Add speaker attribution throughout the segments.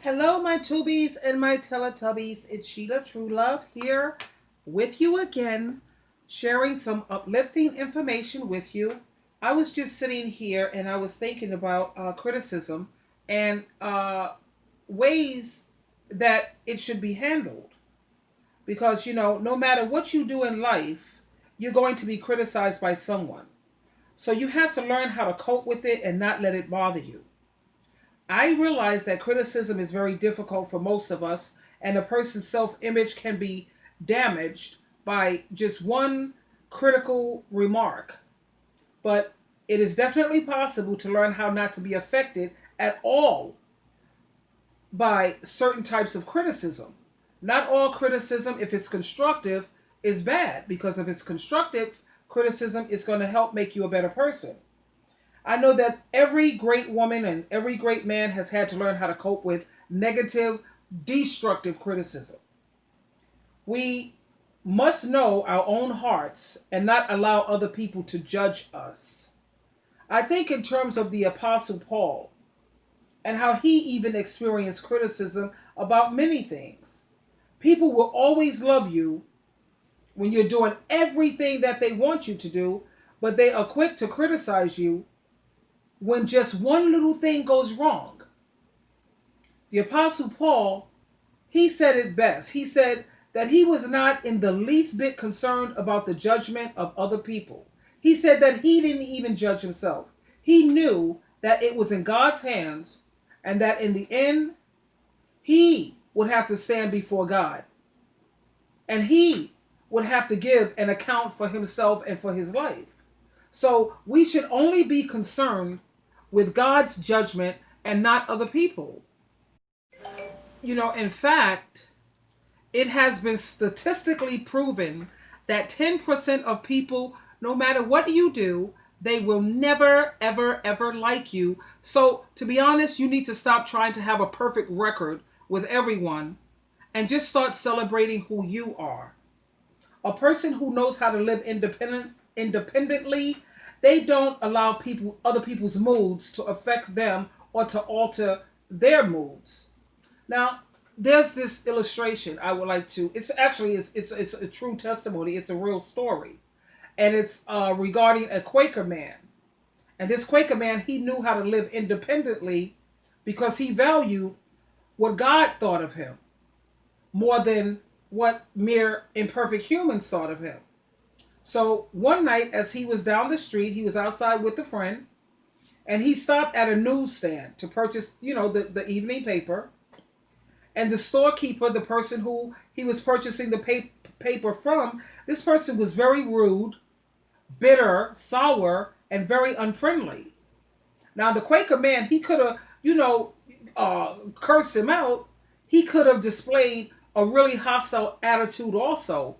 Speaker 1: Hello, my Tubies and my Teletubbies. It's Sheila True Love here with you again, sharing some uplifting information with you. I was just sitting here and I was thinking about criticism and ways that it should be handled. Because, no matter what you do in life, you're going to be criticized by someone. So you have to learn how to cope with it and not let it bother you. I realize that criticism is very difficult for most of us, and a person's self image can be damaged by just one critical remark. But it is definitely possible to learn how not to be affected at all by certain types of criticism. Not all criticism, if it's constructive, is bad, because if it's constructive criticism, it's going to help make you a better person. I know that every great woman and every great man has had to learn how to cope with negative, destructive criticism. We must know our own hearts and not allow other people to judge us. I think, in terms of the Apostle Paul and how he even experienced criticism about many things, people will always love you when you're doing everything that they want you to do, but they are quick to criticize you when just one little thing goes wrong. The Apostle Paul, he said it best. He said that he was not in the least bit concerned about the judgment of other people. He said that he didn't even judge himself. He knew that it was in God's hands and that in the end, he would have to stand before God. And he would have to give an account for himself and for his life. So we should only be concerned with God's judgment and not other people. In fact, it has been statistically proven that 10% of people, no matter what you do, they will never, ever, ever like you. So, to be honest, you need to stop trying to have a perfect record with everyone and just start celebrating who you are. A person who knows how to live independently, they don't allow other people's moods to affect them or to alter their moods. Now, there's this illustration I would like to. It's a true testimony. It's a real story, and it's regarding a Quaker man. And this Quaker man, he knew how to live independently because he valued what God thought of him more than what mere imperfect humans thought of him. So one night, as he was down the street, he was outside with a friend, and he stopped at a newsstand to purchase, the evening paper. And the storekeeper, the person who he was purchasing the paper from, this person was very rude, bitter, sour, and very unfriendly. Now, the Quaker man, he could have, cursed him out. He could have displayed a really hostile attitude also.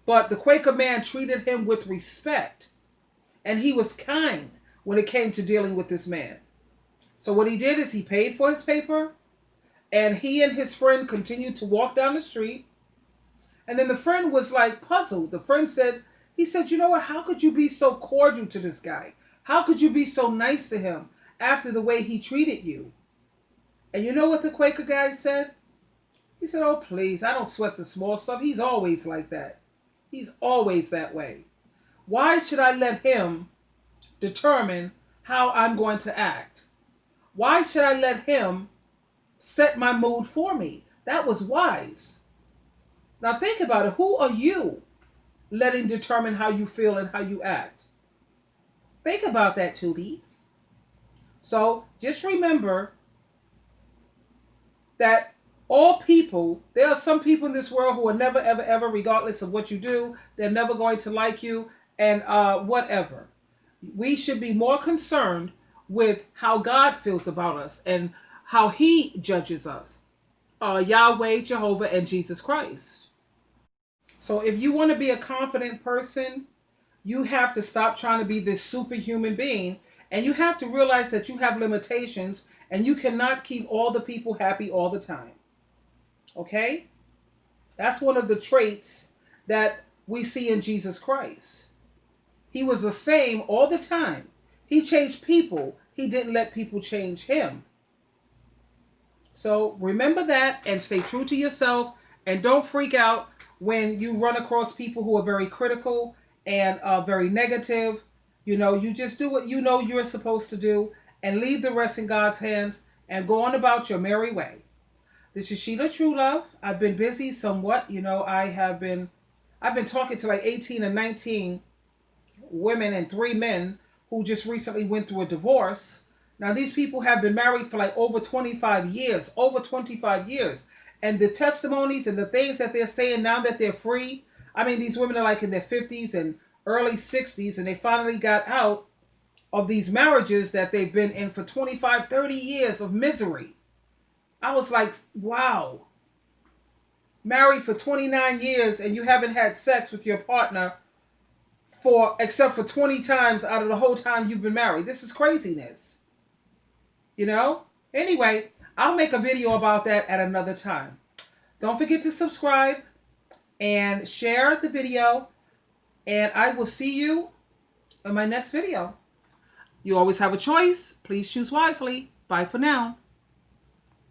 Speaker 1: But the Quaker man treated him with respect. And he was kind when it came to dealing with this man. So what he did is he paid for his paper, and he and his friend continued to walk down the street. And then the friend was like puzzled. The friend said, you know what? How could you be so cordial to this guy? How could you be so nice to him after the way he treated you? And you know what the Quaker guy said? He said, oh, please, I don't sweat the small stuff. He's always like that. He's always that way. Why should I let him determine how I'm going to act? Why should I let him set my mood for me? That was wise. Now think about it. Who are you letting determine how you feel and how you act? Think about that, tubies. So just remember that there are some people in this world who are never, ever, ever, regardless of what you do, they're never going to like you, and whatever. We should be more concerned with how God feels about us and how he judges us. Yahweh, Jehovah, and Jesus Christ. So if you want to be a confident person, you have to stop trying to be this superhuman being, and you have to realize that you have limitations and you cannot keep all the people happy all the time. Okay? That's one of the traits that we see in Jesus Christ. He was the same all the time. He changed people. He didn't let people change him. So remember that and stay true to yourself, and don't freak out when you run across people who are very critical and very negative. You just do what you know you're supposed to do and leave the rest in God's hands and go on about your merry way. This is Sheila True Love. I've been busy somewhat. I've been talking to like 18 and 19 women and 3 men who just recently went through a divorce. Now, these people have been married for like over 25 years, over 25 years. And the testimonies and the things that they're saying now that they're free. I mean, these women are like in their 50s and early 60s, and they finally got out of these marriages that they've been in for 25, 30 years of misery. I was like, wow. Married for 29 years and you haven't had sex with your partner except for 20 times out of the whole time you've been married. This is craziness. Anyway, I'll make a video about that at another time. Don't forget to subscribe and share the video, and I will see you in my next video. You always have a choice. Please choose wisely. Bye for now.